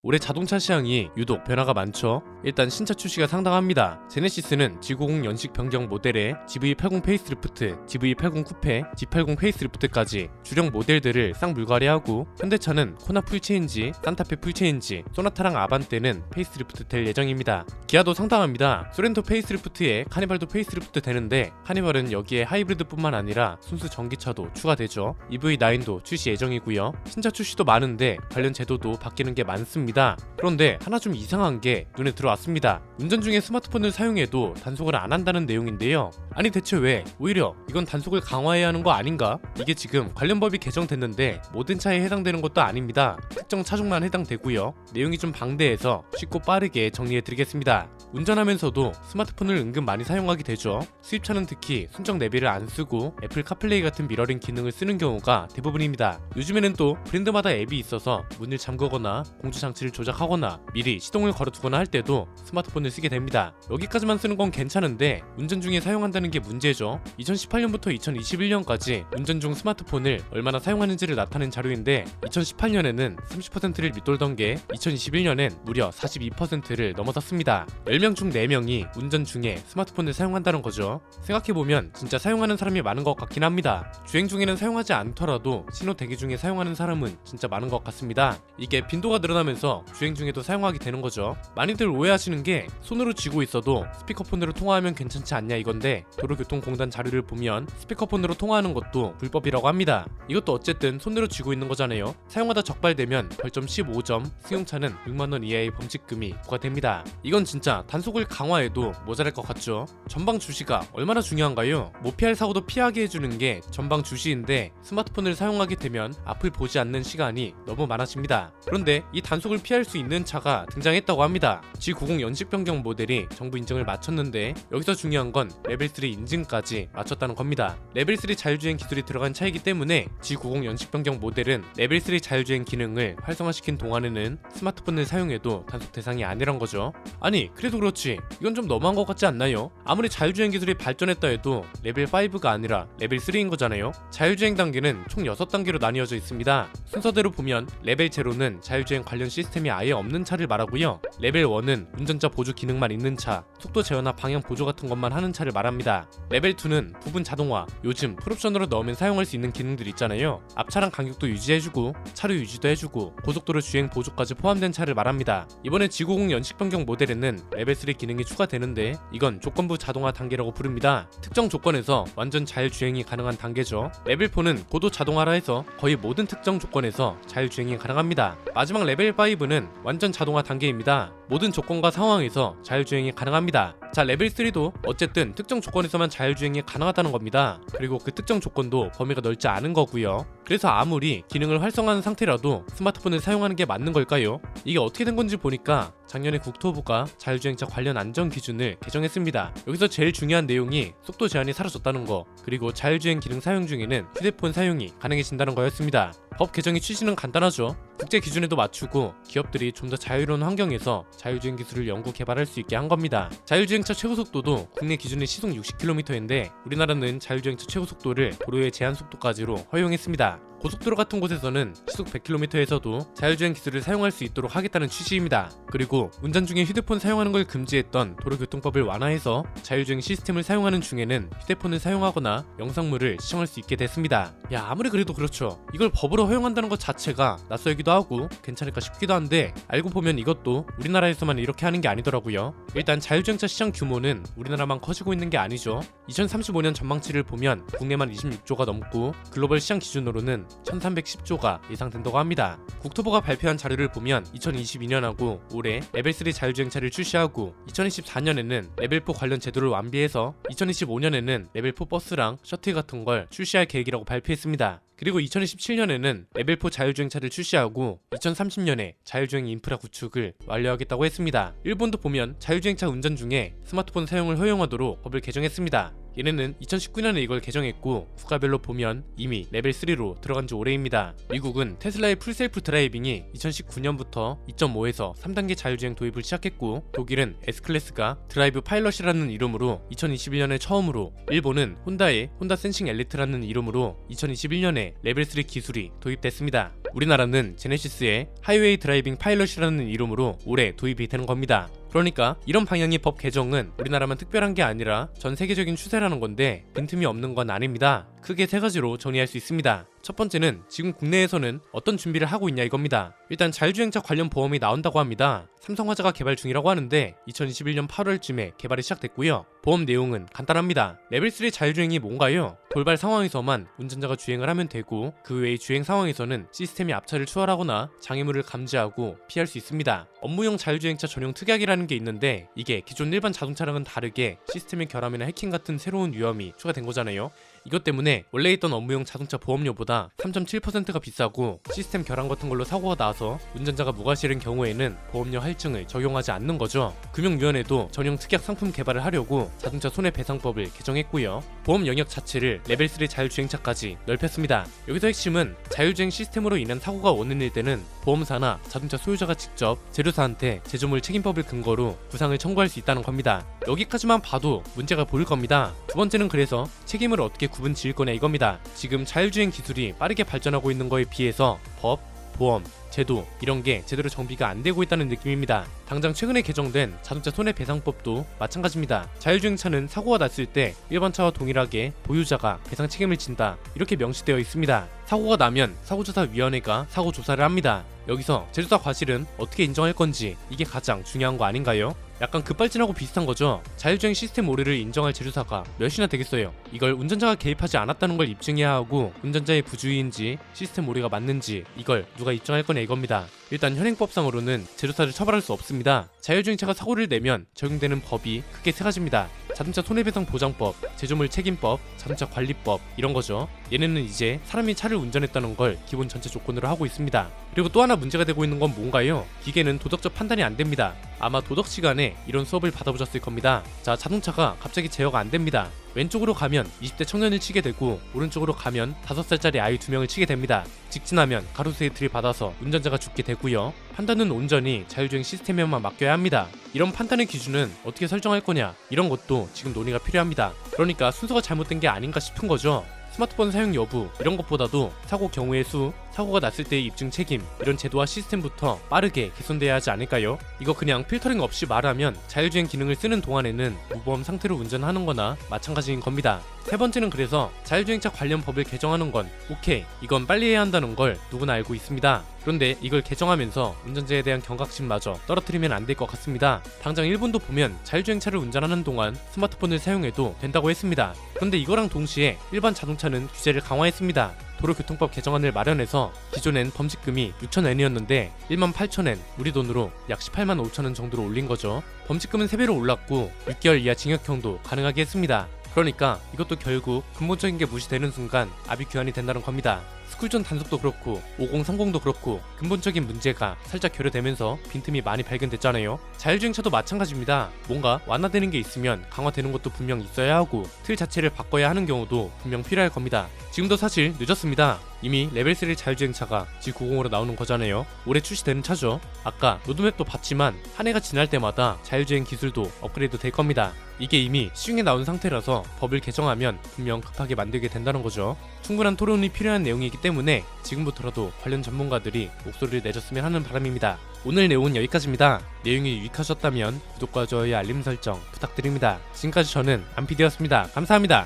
올해 자동차 시장이 유독 변화가 많죠. 일단 신차 출시가 상당합니다. 제네시스는 G90 연식 변경 모델에 GV80 페이스리프트, GV80 쿠페, G80 페이스리프트까지 주력 모델들을 쌍물갈이하고, 현대차는 코나 풀체인지, 산타페 풀체인지, 소나타랑 아반떼는 페이스리프트 될 예정입니다. 기아도 상당합니다. 소렌토 페이스리프트에 카니발도 페이스리프트 되는데, 카니발은 여기에 하이브리드뿐만 아니라 순수 전기차도 추가되죠. EV9도 출시 예정이고요. 신차 출시도 많은데 관련 제도도 바뀌는 게 많습니다. 그런데 하나 좀 이상한 게 눈에 들어왔습니다. 운전 중에 스마트폰을 사용해도 단속을 안 한다는 내용인데요. 아니 대체 왜? 오히려 이건 단속을 강화해야 하는 거 아닌가? 이게 지금 관련 법이 개정됐는데 모든 차에 해당되는 것도 아닙니다. 특정 차종만 해당되고요. 내용이 좀 방대해서 쉽고 빠르게 정리해드리겠습니다. 운전하면서도 스마트폰을 은근 많이 사용하게 되죠. 수입차는 특히 순정 내비를 안 쓰고 애플 카플레이 같은 미러링 기능을 쓰는 경우가 대부분입니다. 요즘에는 또 브랜드마다 앱이 있어서 문을 잠그거나 공조 장치를 조작하거나 미리 시동을 걸어두거나 할 때도 스마트폰을 쓰게 됩니다. 여기까지만 쓰는 건 괜찮은데 운전 중에 사용한다는 게 문제죠. 2018년부터 2021년까지 운전 중 스마트폰을 얼마나 사용하는지를 나타낸 자료인데, 2018년에는 30%를 밑돌던 게 2021년엔 무려 42%를 넘어섰습니다. 10명 중 4명이 운전 중에 스마트폰을 사용한다는 거죠. 생각해보면 진짜 사용하는 사람이 많은 것 같긴 합니다. 주행 중에는 사용하지 않더라도 신호 대기 중에 사용하는 사람은 진짜 많은 것 같습니다. 이게 빈도가 늘어나면서 주행 중에도 사용하게 되는 거죠. 많이들 오해하시는 게 손으로 쥐고 있어도 스피커폰으로 통화하면 괜찮지 않냐 이건데, 도로교통공단 자료를 보면 스피커폰으로 통화하는 것도 불법이라고 합니다. 이것도 어쨌든 손으로 쥐고 있는 거잖아요. 사용하다 적발되면 벌점 15점, 승용차는 6만원 이하의 범칙금이 부과됩니다. 이건 진짜 단속을 강화해도 모자랄 것 같죠. 전방 주시가 얼마나 중요한가요? 못 피할 사고도 피하게 해주는 게 전방 주시인데, 스마트폰을 사용하게 되면 앞을 보지 않는 시간이 너무 많아집니다. 그런데 이 단속을 피할 수 있는 차가 등장했다고 합니다. G90 연식 변경 모델이 정부 인증을 마쳤는데, 여기서 중요한 건 레벨 3 인증까지 마쳤다는 겁니다. 레벨 3 자율주행 기술이 들어간 차이기 때문에 G90 연식 변경 모델은 레벨 3 자율주행 기능을 활성화시킨 동안에는 스마트폰을 사용해도 단속 대상이 아니란 거죠. 아니 그래도 그렇지, 이건 좀 너무한 것 같지 않나요? 아무리 자율주행 기술이 발전했다 해도 레벨 5가 아니라 레벨 3인 거잖아요. 자율주행 단계는 총 6단계로 나뉘어져 있습니다. 순서대로 보면 레벨 0는 자율주행 관련 시스템이 아예 없는 차를 말하고요. 레벨 1은 운전자 보조 기능만 있는 차, 속도 제어나 방향 보조 같은 것만 하는 차를 말합니다. 레벨 2는 부분 자동화, 요즘 풀옵션으로 넣으면 사용할 수 있는 기능들 있잖아요. 앞차랑 간격도 유지해주고 차로 유지도 해주고 고속도로 주행 보조까지 포함된 차를 말합니다. 이번에 G90 연식 변경 모델에는 레벨 3 기능이 추가되는데, 이건 조건부 자동화 단계라고 부릅니다. 특정 조건에서 완전 자율주행이 가능한 단계죠. 레벨 4는 고도 자동화라 해서 거의 모든 특정 조건에서 자율주행이 가능합니다. 마지막 레벨 5는 완전 자동화 단계입니다. 모든 조건과 상황에서 자율주행이 가능합니다. 자, 레벨 3도 어쨌든 특정 조건에서만 자율주행이 가능하다는 겁니다. 그리고 그 특정 조건도 범위가 넓지 않은 거고요. 그래서 아무리 기능을 활성화한 상태라도 스마트폰을 사용하는 게 맞는 걸까요? 이게 어떻게 된 건지 보니까 작년에 국토부가 자율주행차 관련 안전 기준을 개정했습니다. 여기서 제일 중요한 내용이 속도 제한이 사라졌다는 거, 그리고 자율주행 기능 사용 중에는 휴대폰 사용이 가능해진다는 거였습니다. 법 개정의 취지는 간단하죠. 국제 기준에도 맞추고 기업들이 좀 더 자유로운 환경에서 자율주행 기술을 연구 개발할 수 있게 한 겁니다. 자율주행차 최고속도도 국내 기준의 시속 60km인데 우리나라는 자율주행차 최고속도를 도로의 제한 속도까지로 허용했습니다. 고속도로 같은 곳에서는 시속 100km에서도 자율주행 기술을 사용할 수 있도록 하겠다는 취지입니다. 그리고 운전 중에 휴대폰 사용하는 걸 금지했던 도로교통법을 완화해서 자율주행 시스템을 사용하는 중에는 휴대폰을 사용하거나 영상물을 시청할 수 있게 됐습니다. 야, 아무리 그래도 그렇죠. 이걸 법으로 허용한다는 것 자체가 낯설기도 하고 괜찮을까 싶기도 한데, 알고 보면 이것도 우리나라에서만 이렇게 하는 게 아니더라고요. 일단 자율주행차 시장 규모는 우리나라만 커지고 있는 게 아니죠. 2035년 전망치를 보면 국내만 26조가 넘고 글로벌 시장 기준으로는 1310조가 예상된다고 합니다. 국토부가 발표한 자료를 보면 2022년하고 올해 레벨 3 자율주행차를 출시하고, 2024년에는 레벨 4 관련 제도를 완비해서 2025년에는 레벨 4 버스랑 셔틀 같은 걸 출시할 계획이라고 발표했습니다. 그리고 2027년에는 레벨 4 자율주행차를 출시하고 2030년에 자율주행 인프라 구축을 완료하겠다고 했습니다. 일본도 보면 자율주행차 운전 중에 스마트폰 사용을 허용하도록 법을 개정했습니다. 얘네는 2019년에 이걸 개정했고 국가별로 보면 이미 레벨 3로 들어간 지 오래입니다. 미국은 테슬라의 풀셀프 드라이빙이 2019년부터 2.5에서 3단계 자율주행 도입을 시작했고, 독일은 S클래스가 드라이브 파일럿이라는 이름으로 2021년에 처음으로, 일본은 혼다의 혼다 센싱 엘리트라는 이름으로 2021년에 레벨 3 기술이 도입됐습니다. 우리나라는 제네시스의 하이웨이 드라이빙 파일럿이라는 이름으로 올해 도입이 되는 겁니다. 그러니까 이런 방향의 법 개정은 우리나라만 특별한 게 아니라 전 세계적인 추세라는 건데 빈틈이 없는 건 아닙니다. 크게 세 가지로 정리할 수 있습니다. 첫 번째는 지금 국내에서는 어떤 준비를 하고 있냐 이겁니다. 일단 자율주행차 관련 보험이 나온다고 합니다. 삼성화재가 개발 중이라고 하는데 2021년 8월쯤에 개발이 시작됐고요. 보험 내용은 간단합니다. 레벨 3 자율주행이 뭔가요? 돌발 상황에서만 운전자가 주행을 하면 되고, 그 외의 주행 상황에서는 시스템이 앞차를 추월하거나 장애물을 감지하고 피할 수 있습니다. 업무용 자율주행차 전용 특약이라는 게 있는데, 이게 기존 일반 자동차랑은 다르게 시스템의 결함이나 해킹 같은 새로운 위험이 추가된 거잖아요. 이것 때문에 원래 있던 업무용 자동차 보험료보다 3.7%가 비싸고, 시스템 결함 같은 걸로 사고가 나서 운전자가 무과실인 경우에는 보험료 할증을 적용하지 않는 거죠. 금융위원회도 전용 특약 상품 개발을 하려고 자동차 손해배상법을 개정했고요. 보험 영역 자체를 레벨 3 자율주행차까지 넓혔습니다. 여기서 핵심은 자율주행 시스템으로 인한 사고가 원인일 때는 보험사나 자동차 소유자가 직접 제조사한테 제조물 책임법을 근거로 부상을 청구할 수 있다는 겁니다. 여기까지만 봐도 문제가 보일 겁니다. 두 번째는 그래서 책임을 어떻게 구분 지을 거냐 이겁니다. 지금 자율주행 기술이 빠르게 발전하고 있는 거에 비해서 법, 보험, 제도 이런 게 제대로 정비가 안 되고 있다는 느낌입니다. 당장 최근에 개정된 자동차 손해배상법도 마찬가지입니다. 자율주행차는 사고가 났을 때 일반 차와 동일하게 보유자가 배상 책임을 진다, 이렇게 명시되어 있습니다. 사고가 나면 사고조사위원회가 사고 조사를 합니다. 여기서 제조사 과실은 어떻게 인정할 건지, 이게 가장 중요한 거 아닌가요? 약간 급발진하고 비슷한 거죠. 자율주행 시스템 오류를 인정할 제조사가 몇이나 되겠어요. 이걸 운전자가 개입하지 않았다는 걸 입증해야 하고, 운전자의 부주의인지 시스템 오류가 맞는지 이걸 누가 입증할 거냐 이겁니다. 일단 현행법상으로는 제조사를 처벌할 수 없습니다. 자율주행차가 사고를 내면 적용되는 법이 크게 세 가지입니다. 자동차 손해배상 보장법, 제조물 책임법, 자동차 관리법, 이런 거죠. 얘네는 이제 사람이 차를 운전했다는 걸 기본 전체 조건으로 하고 있습니다. 그리고 또 하나 문제가 되고 있는 건 뭔가요? 기계는 도덕적 판단이 안 됩니다. 아마 도덕 시간에 이런 수업을 받아보셨을 겁니다. 자, 자동차가 갑자기 제어가 안 됩니다. 왼쪽으로 가면 20대 청년을 치게 되고, 오른쪽으로 가면 5살짜리 아이 2명을 치게 됩니다. 직진하면 가로수에 들이받아서 운전자가 죽게 되고요. 판단은 온전히 자율주행 시스템에만 맡겨야 합니다. 이런 판단의 기준은 어떻게 설정할 거냐, 이런 것도 지금 논의가 필요합니다. 그러니까 순서가 잘못된 게 아닌가 싶은 거죠. 스마트폰 사용 여부 이런 것보다도 사고 경우의 수, 사고가 났을 때의 입증 책임, 이런 제도와 시스템부터 빠르게 개선돼야 하지 않을까요? 이거 그냥 필터링 없이 말하면 자율주행 기능을 쓰는 동안에는 무보험 상태로 운전하는 거나 마찬가지인 겁니다. 세 번째는 그래서 자율주행차 관련 법을 개정하는 건 오케이, 이건 빨리 해야 한다는 걸 누구나 알고 있습니다. 그런데 이걸 개정하면서 운전자에 대한 경각심마저 떨어뜨리면 안 될 것 같습니다. 당장 일본도 보면 자율주행차를 운전하는 동안 스마트폰을 사용해도 된다고 했습니다. 그런데 이거랑 동시에 일반 자동차는 규제를 강화했습니다. 도로교통법 개정안을 마련해서 기존엔 범칙금이 6,000엔이었는데 18,000엔, 우리 돈으로 약 18만 5천원 정도로 올린 거죠. 범칙금은 3배로 올랐고 6개월 이하 징역형도 가능하게 했습니다. 그러니까 이것도 결국 근본적인 게 무시되는 순간 압의 규환이 된다는 겁니다. 스쿨존 단속도 그렇고 5030도 그렇고 근본적인 문제가 살짝 결여되면서 빈틈이 많이 발견됐잖아요. 자율주행차도 마찬가지입니다. 뭔가 완화되는 게 있으면 강화되는 것도 분명 있어야 하고, 틀 자체를 바꿔야 하는 경우도 분명 필요할 겁니다. 지금도 사실 늦었습니다. 이미 레벨 3 자율주행차가 G90으로 나오는 거잖아요. 올해 출시되는 차죠. 아까 로드맵도 봤지만 한 해가 지날 때마다 자율주행 기술도 업그레이드 될 겁니다. 이게 이미 시중에 나온 상태라서 법을 개정하면 분명 급하게 만들게 된다는 거죠. 충분한 토론이 필요한 내용이기 때문에 지금부터라도 관련 전문가들이 목소리를 내줬으면 하는 바람입니다. 오늘 내용은 여기까지입니다. 내용이 유익하셨다면 구독과 좋아요, 알림 설정 부탁드립니다. 지금까지 저는 안피디였습니다. 감사합니다.